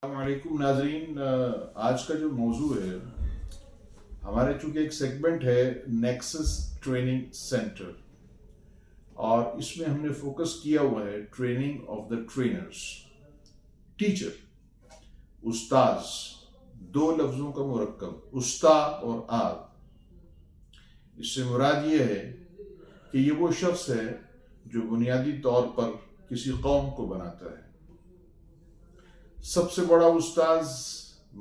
السلام علیکم ناظرین، آج کا جو موضوع ہے ہمارے چونکہ ایک سیگمنٹ ہے نیکسس ٹریننگ سینٹر، اور اس میں ہم نے فوکس کیا ہوا ہے training of the trainers. Teacher, استاذ، دو لفظوں کا مرکب استا اور آد. اس سے مراد یہ ہے کہ یہ وہ شخص ہے جو بنیادی طور پر کسی قوم کو بناتا ہے. سب سے بڑا استاذ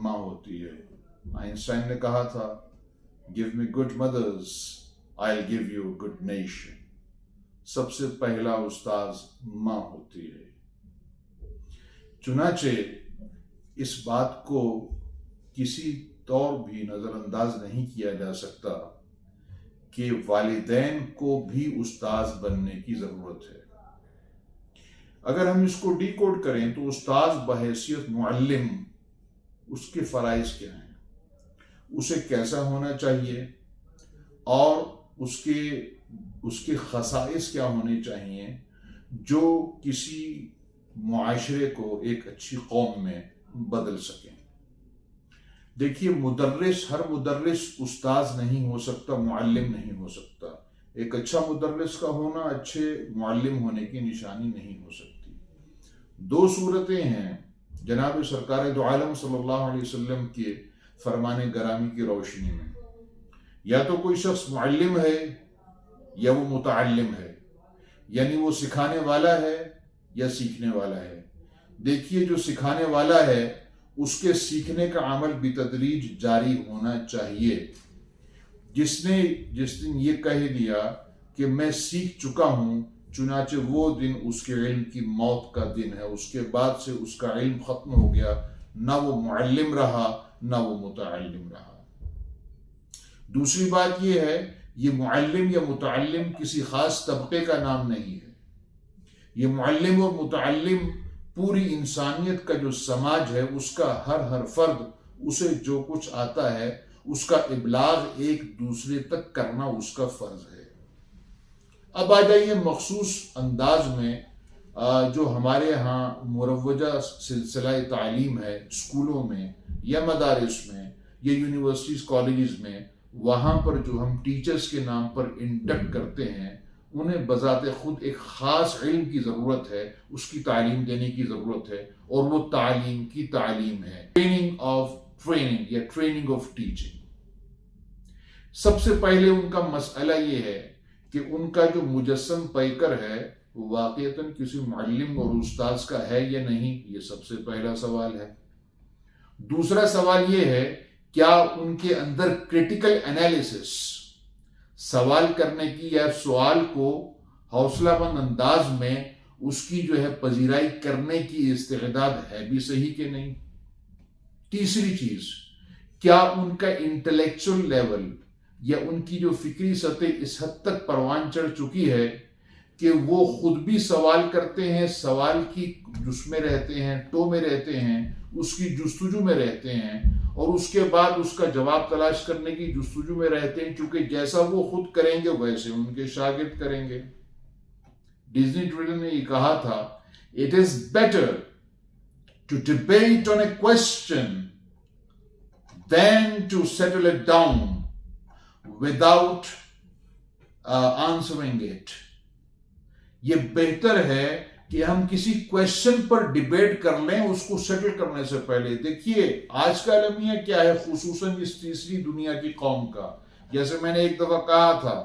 ماں ہوتی ہے. آئنسٹائن نے کہا تھا "Give me good mothers, I'll give you a good nation." سب سے پہلا استاذ ماں ہوتی ہے. چنانچہ اس بات کو کسی طور بھی نظر انداز نہیں کیا جا سکتا کہ والدین کو بھی استاذ بننے کی ضرورت ہے. اگر ہم اس کو ڈی کوڈ کریں تو استاذ بحیثیت معلم، اس کے فرائض کیا ہیں، اسے کیسا ہونا چاہیے، اور اس کے خصائص کیا ہونے چاہیے جو کسی معاشرے کو ایک اچھی قوم میں بدل سکیں. دیکھیے، ہر مدرس استاذ نہیں ہو سکتا، معلم نہیں ہو سکتا. ایک اچھا مدرس کا ہونا اچھے معلم ہونے کی نشانی نہیں ہو سکتی. دو صورتیں ہیں جناب سرکار دو عالم صلی اللہ علیہ وسلم کے فرمان گرامی کی روشنی میں. یا تو کوئی شخص معلم ہے یا وہ متعلم ہے، یعنی وہ سکھانے والا ہے یا سیکھنے والا ہے. دیکھیے، جو سکھانے والا ہے اس کے سیکھنے کا عمل بتدریج جاری ہونا چاہیے. جس دن یہ کہہ دیا کہ میں سیکھ چکا ہوں، چنانچہ وہ دن اس کے علم کی موت کا دن ہے. اس کے بعد سے اس کا علم ختم ہو گیا، نہ وہ معلم رہا نہ وہ متعلم رہا. دوسری بات یہ ہے، یہ معلم یا متعلم کسی خاص طبقے کا نام نہیں ہے. یہ معلم اور متعلم پوری انسانیت کا جو سماج ہے، اس کا ہر فرد، اسے جو کچھ آتا ہے اس کا ابلاغ ایک دوسرے تک کرنا اس کا فرض ہے. اب آ جائیے مخصوص انداز میں جو ہمارے ہاں مروجہ سلسلہ تعلیم ہے، اسکولوں میں یا مدارس میں یا یونیورسٹیز کالجز میں، وہاں پر جو ہم ٹیچرز کے نام پر انڈکٹ کرتے ہیں، انہیں بذات خود ایک خاص علم کی ضرورت ہے، اس کی تعلیم دینے کی ضرورت ہے، اور وہ تعلیم کی تعلیم ہے ٹریننگ آف ٹریننگ یا ٹریننگ آف ٹیچنگ. سب سے پہلے ان کا مسئلہ یہ ہے کہ ان کا جو مجسم پیکر ہے وہ واقعتاً کسی معلم اور استاذ کا ہے یا نہیں. یہ سب سے پہلا سوال ہے. دوسرا سوال یہ ہے، کیا ان کے اندر کریٹیکل انالیسس، سوال کرنے کی یا سوال کو حوصلہ مند انداز میں اس کی جو ہے پذیرائی کرنے کی استعداد ہے بھی صحیح کہ نہیں. تیسری چیز، کیا ان کا انٹلیکچول لیول یا ان کی جو فکری سطح اس حد تک پروان چڑھ چکی ہے کہ وہ خود بھی سوال کرتے ہیں، سوال کی جس میں رہتے ہیں، ٹو میں رہتے ہیں، اس کی جستجو میں رہتے ہیں، اور اس کے بعد اس کا جواب تلاش کرنے کی جستجو میں رہتے ہیں، کیونکہ جیسا وہ خود کریں گے ویسے ان کے شاگرد کریں گے. ڈزنی ٹویٹر نے یہ کہا تھا، "It is better to debate on a question than to settle it down without answering it." یہ بہتر ہے کہ ہم کسی کویشچن پر ڈیبیٹ کر لیں اس کو سیٹل کرنے سے پہلے. دیکھیے، آج کا المیہ کیا ہے، خصوصاً اس تیسری دنیا کی قوم کا. جیسے میں نے ایک دفعہ کہا تھا،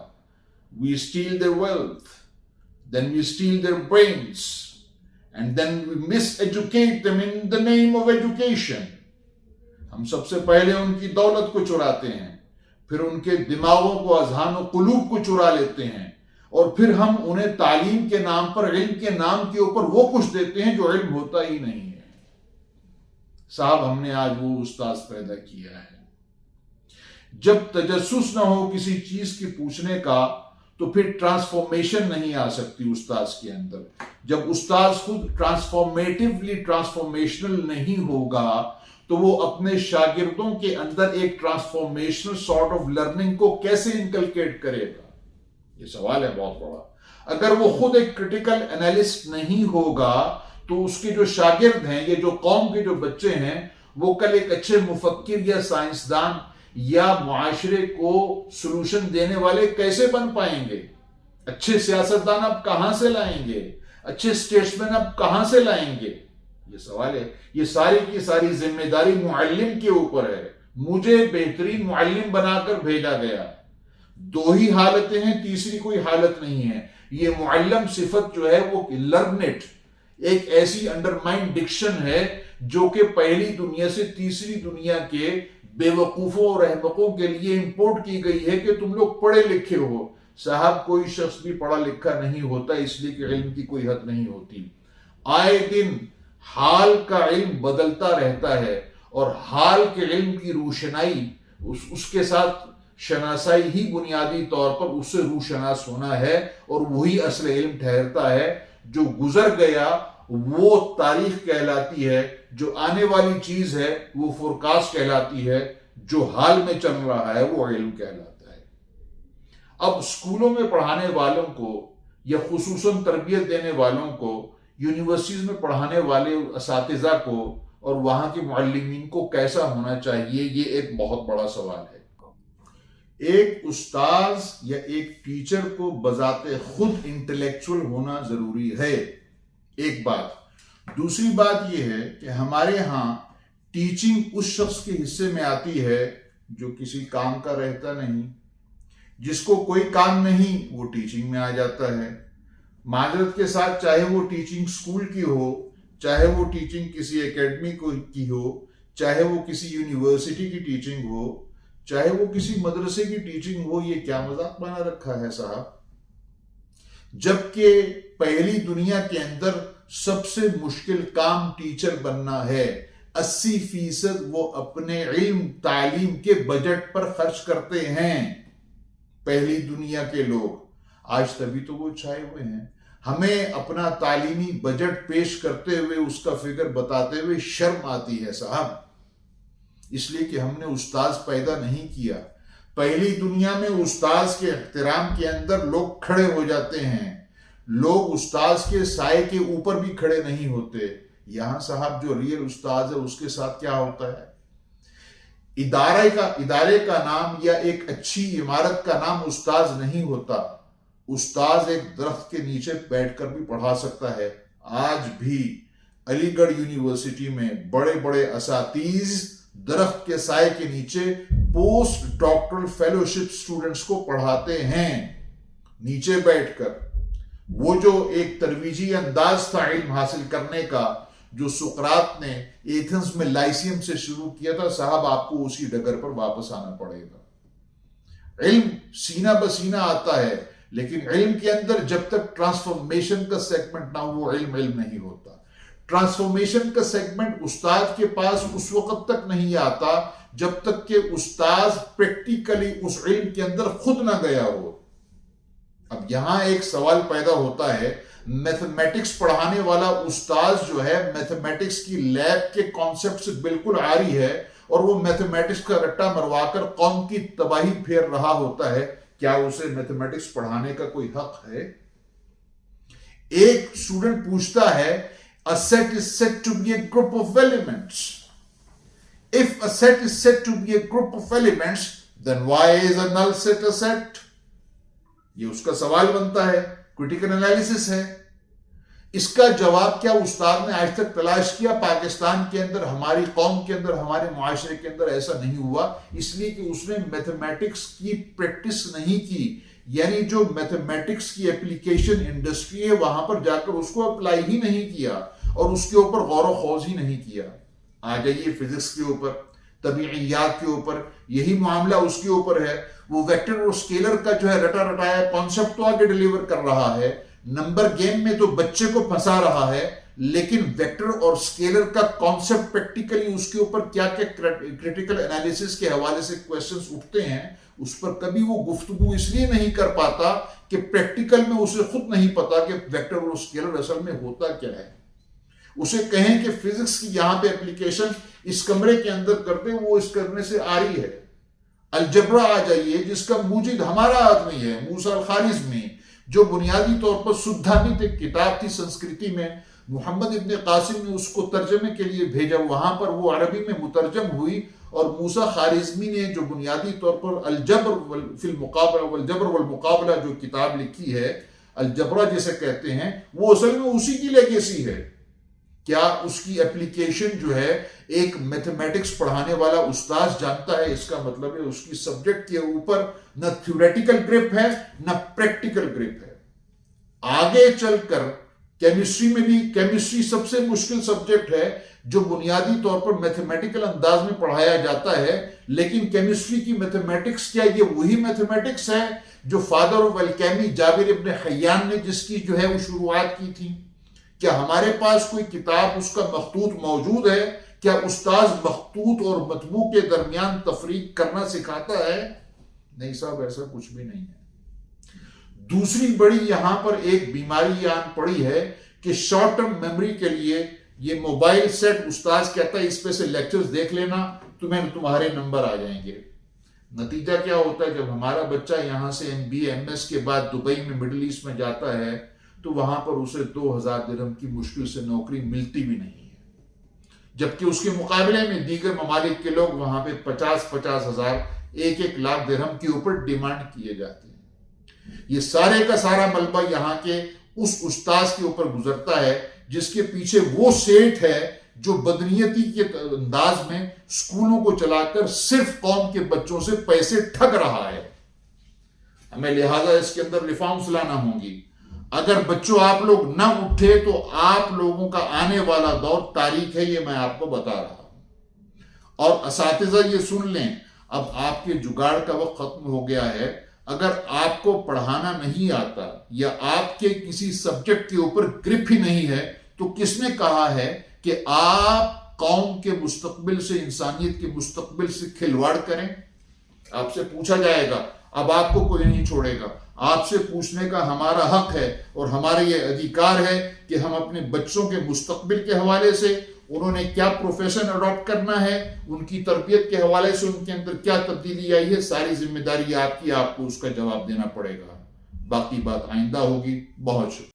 we steal their wealth, then we steal their brains, and then we miseducate them in the name of education. ہم سب سے پہلے ان کی دولت کو چراتے ہیں، پھر ان کے دماغوں کو، اذہان و قلوب کو چرا لیتے ہیں، اور پھر ہم انہیں تعلیم کے نام پر، علم کے نام کے اوپر وہ کچھ دیتے ہیں جو علم ہوتا ہی نہیں ہے. صاحب، ہم نے آج وہ استاذ پیدا کیا ہے. جب تجسس نہ ہو کسی چیز کی پوچھنے کا تو پھر ٹرانسفارمیشن نہیں آ سکتی استاذ کے اندر. جب استاذ خود ٹرانسفارمیشنل نہیں ہوگا تو وہ اپنے شاگردوں کے اندر ایک ٹرانسفارمیشنل سارٹ آف لرننگ کو کیسے انکلکیٹ کرے گا؟ یہ سوال ہے بہت بڑا. اگر وہ خود ایک کریٹیکل انالسٹ نہیں ہوگا تو اس کے جو شاگرد ہیں، یہ جو قوم کے جو بچے ہیں، وہ کل ایک اچھے مفکر یا سائنسدان یا معاشرے کو سلوشن دینے والے کیسے بن پائیں گے؟ اچھے سیاستدان اب کہاں سے لائیں گے؟ اچھے سٹیٹسمین اب کہاں سے لائیں گے؟ یہ سوال ہے. یہ ساری کی ساری ذمہ داری معلم کے اوپر ہے. مجھے بہترین معلم بنا کر بھیجا گیا. دو ہی حالتیں ہیں، تیسری کوئی حالت نہیں ہے. یہ معلم صفت جو ہے وہ لرنٹ، ایک ایسی انڈرمائن ڈکشن ہے جو کہ پہلی دنیا سے تیسری دنیا کے بے وقوفوں اور احمقوں کے لیے امپورٹ کی گئی ہے کہ تم لوگ پڑھے لکھے ہو. صاحب کوئی شخص بھی پڑھا لکھا نہیں ہوتا، اس لیے کہ علم کی کوئی حد نہیں ہوتی. آئے دن حال کا علم بدلتا رہتا ہے، اور حال کے علم کی روشنائی اس کے ساتھ شناسائی ہی بنیادی طور پر اس سے روشناس ہونا ہے، اور وہی اصل علم ٹھہرتا ہے. جو گزر گیا وہ تاریخ کہلاتی ہے، جو آنے والی چیز ہے وہ فورکاسٹ کہلاتی ہے، جو حال میں چل رہا ہے وہ علم کہلاتا ہے. اب اسکولوں میں پڑھانے والوں کو یا خصوصاً تربیت دینے والوں کو، یونیورسٹیز میں پڑھانے والے اساتذہ کو اور وہاں کے معلمین کو کیسا ہونا چاہیے، یہ ایک بہت بڑا سوال ہے. ایک استاذ یا ایک ٹیچر کو بذات خود انٹلیکچوئل ہونا ضروری ہے، ایک بات. دوسری بات یہ ہے کہ ہمارے ہاں ٹیچنگ اس شخص کے حصے میں آتی ہے جو کسی کام کا رہتا نہیں. جس کو کوئی کام نہیں وہ ٹیچنگ میں آ جاتا ہے. معذرت کے ساتھ، چاہے وہ ٹیچنگ سکول کی ہو، چاہے وہ ٹیچنگ کسی اکیڈمی کی ہو، چاہے وہ کسی یونیورسٹی کی ٹیچنگ ہو، چاہے وہ کسی مدرسے کی ٹیچنگ ہو. یہ کیا مذاق بنا رکھا ہے صاحب؟ جبکہ پہلی دنیا کے اندر سب سے مشکل کام ٹیچر بننا ہے. 80% وہ اپنے علم تعلیم کے بجٹ پر خرچ کرتے ہیں پہلی دنیا کے لوگ. آج تبھی تو وہ چھائے ہوئے ہیں. ہمیں اپنا تعلیمی بجٹ پیش کرتے ہوئے، اس کا فگر بتاتے ہوئے شرم آتی ہے صاحب، اس لیے کہ ہم نے استاذ پیدا نہیں کیا. پہلی دنیا میں استاذ کے احترام کے اندر لوگ کھڑے ہو جاتے ہیں. لوگ استاذ کے سائے کے اوپر بھی کھڑے نہیں ہوتے. یہاں صاحب جو ریئل استاذ ہے اس کے ساتھ کیا ہوتا ہے؟ ادارے کا نام یا ایک اچھی عمارت کا نام استاذ نہیں ہوتا. استاذ ایک درخت کے نیچے بیٹھ کر بھی پڑھا سکتا ہے. آج بھی علی گڑھ یونیورسٹی میں بڑے بڑے اساتذ درخت کے سائے کے نیچے پوسٹ ڈاکٹرل فیلوشپ سٹوڈنٹس کو پڑھاتے ہیں نیچے بیٹھ کر. وہ جو ایک ترویجی انداز تھا علم حاصل کرنے کا، جو سقراط نے ایتھنز میں لائسیم سے شروع کیا تھا، صاحب آپ کو اسی ڈگر پر واپس آنا پڑے گا. علم سینہ بسینہ آتا ہے، لیکن علم کے اندر جب تک ٹرانسفارمیشن کا سیگمنٹ نہ ہو وہ علم نہیں ہوتا. ٹرانسفارمیشن کا سیگمنٹ استاد کے پاس اس وقت تک نہیں آتا جب تک کہ استاد پریکٹیکلی اس علم کے اندر خود نہ گیا ہو. اب یہاں ایک سوال پیدا ہوتا ہے، میتھمیٹکس پڑھانے والا استاذ جو ہے میتھمیٹکس کی لیب کے کانسیپٹ سے بالکل عاری ہے، اور وہ میتھمیٹکس کا رٹا مروا کر قوم کی تباہی پھیر رہا ہوتا ہے. کیا اسے میتھمیٹکس پڑھانے کا کوئی حق ہے؟ ایک اسٹوڈنٹ پوچھتا ہے a set is said to be a group of elements. If a set is said to be a group of elements, then why is a null set a set? یہ اس کا سوال بنتا ہے، کریٹیکل انالیسس ہے. اس کا جواب کیا استاد نے آج تک تلاش کیا؟ پاکستان کے اندر، ہماری قوم کے اندر، ہمارے معاشرے کے اندر ایسا نہیں ہوا، اس لیے کہ اس نے میتھمیٹکس کی پریکٹس نہیں کی. یعنی جو میتھمیٹکس کی اپلیکیشن انڈسٹری ہے وہاں پر جا کر اس کو اپلائی ہی نہیں کیا اور اس کے اوپر غور و خوض ہی نہیں کیا. آ جائیے فزکس کے اوپر، طبیعیات کے اوپر، یہی معاملہ اس کے اوپر ہے. وہ ویکٹر اور اسکیلر کا جو ہے رٹا رٹایا کانسیپٹ تو آگے ڈیلیور کر رہا ہے، نمبر گیم میں تو بچے کو پھنسا رہا ہے، لیکن ویکٹر اور اسکیلر کا کانسیپٹ پریکٹیکلی اس کے اوپر کیا کیا کریٹیکل انالیسس کے حوالے سے کویسچنز اٹھتے ہیں، اس پر کبھی وہ گفتگو اس لیے نہیں کر پاتا کہ پریکٹیکل میں اسے خود نہیں پتا کہ ویکٹر اور اسکیلر اصل میں ہوتا کیا ہے. اسے کہیں کہ فزکس کی یہاں پہ اپلیکیشن اس کمرے کے اندر کرتے، وہ اس کرنے سے آری ہے. الجبرا آ جائیے جس کا موجد ہمارا آدمی ہے موسیٰ الخوارزمی، جو بنیادی طور پر سدھانت ایک کتاب تھی سنسکرتی میں، محمد ابن قاسم نے اس کو ترجمے کے لیے بھیجا، وہاں پر وہ عربی میں مترجم ہوئی، اور موسیٰ خارزمی نے جو بنیادی طور پر الجبر فی المقابلہ والجبر والمقابلہ جو کتاب لکھی ہے، الجبرہ جسے کہتے ہیں، وہ اصل میں اسی کی لیگیسی ہے۔ کیا اس کی اپلیکیشن جو ہے ایک میتھمیٹکس پڑھانے والا استاذ جانتا ہے؟ اس کا مطلب ہے اس کی سبجیکٹ کے اوپر نہ تھیوریٹیکل گرپ ہے نہ پریکٹیکل گرپ ہے۔ آگے چل کر کیمسٹری میں بھی، کیمسٹری سب سے مشکل سبجیکٹ ہے جو بنیادی طور پر میتھمیٹیکل انداز میں پڑھایا جاتا ہے، لیکن کیمسٹری کی میتھمیٹکس کیا یہ وہی میتھمیٹکس ہے جو فادر آف الکیمی جابر ابن حیان نے جس کی جو ہے وہ شروعات کی تھی؟ کیا ہمارے پاس کوئی کتاب اس کا مخطوط موجود ہے؟ کیا استاذ مخطوط اور مطبوع کے درمیان تفریق کرنا سکھاتا ہے؟ نہیں صاحب، ایسا کچھ بھی نہیں ہے۔ دوسری بڑی یہاں پر ایک بیماری آن پڑی ہے کہ شارٹ ٹرم میموری کے لیے یہ موبائل سیٹ استاذ کہتا ہے اس پہ سے لیکچرز دیکھ لینا، تمہارے نمبر آ جائیں گے۔ نتیجہ کیا ہوتا ہے؟ جب ہمارا بچہ یہاں سے MBA MS کے بعد دبئی میں مڈل ایسٹ میں جاتا ہے تو وہاں پر اسے 2000 درہم کی مشکل سے نوکری ملتی بھی نہیں ہے، جبکہ اس کے مقابلے میں دیگر ممالک کے لوگ وہاں پہ 50 ہزار 1 لاکھ درہم کے اوپر ڈیمانڈ کیے جاتے ہیں۔ یہ سارے کا سارا ملبہ یہاں کے اس استاذ کے اوپر گزرتا ہے جس کے پیچھے وہ سیٹ ہے جو بدنیتی کے انداز میں اسکولوں کو چلا کر صرف قوم کے بچوں سے پیسے ٹھگ رہا ہے۔ ہمیں لہٰذا اس کے اندر ریفارمز لانا ہوں گی۔ اگر بچوں آپ لوگ نہ اٹھے تو آپ لوگوں کا آنے والا دور تاریخ ہے، یہ میں آپ کو بتا رہا ہوں۔ اور اساتذہ یہ سن لیں، اب آپ کے جگاڑ کا وقت ختم ہو گیا ہے۔ اگر آپ کو پڑھانا نہیں آتا یا آپ کے کسی سبجیکٹ کے اوپر گرپ ہی نہیں ہے تو کس نے کہا ہے کہ آپ قوم کے مستقبل سے، انسانیت کے مستقبل سے کھلواڑ کریں؟ آپ سے پوچھا جائے گا، اب آپ کو کوئی نہیں چھوڑے گا۔ آپ سے پوچھنے کا ہمارا حق ہے اور ہمارا یہ ادھیکار ہے کہ ہم اپنے بچوں کے مستقبل کے حوالے سے، انہوں نے کیا پروفیشن اڈاپٹ کرنا ہے، ان کی تربیت کے حوالے سے ان کے اندر کیا تبدیلی آئی ہے، ساری ذمہ داری آپ کی، آپ کو اس کا جواب دینا پڑے گا۔ باقی بات آئندہ ہوگی۔ بہت شکریہ۔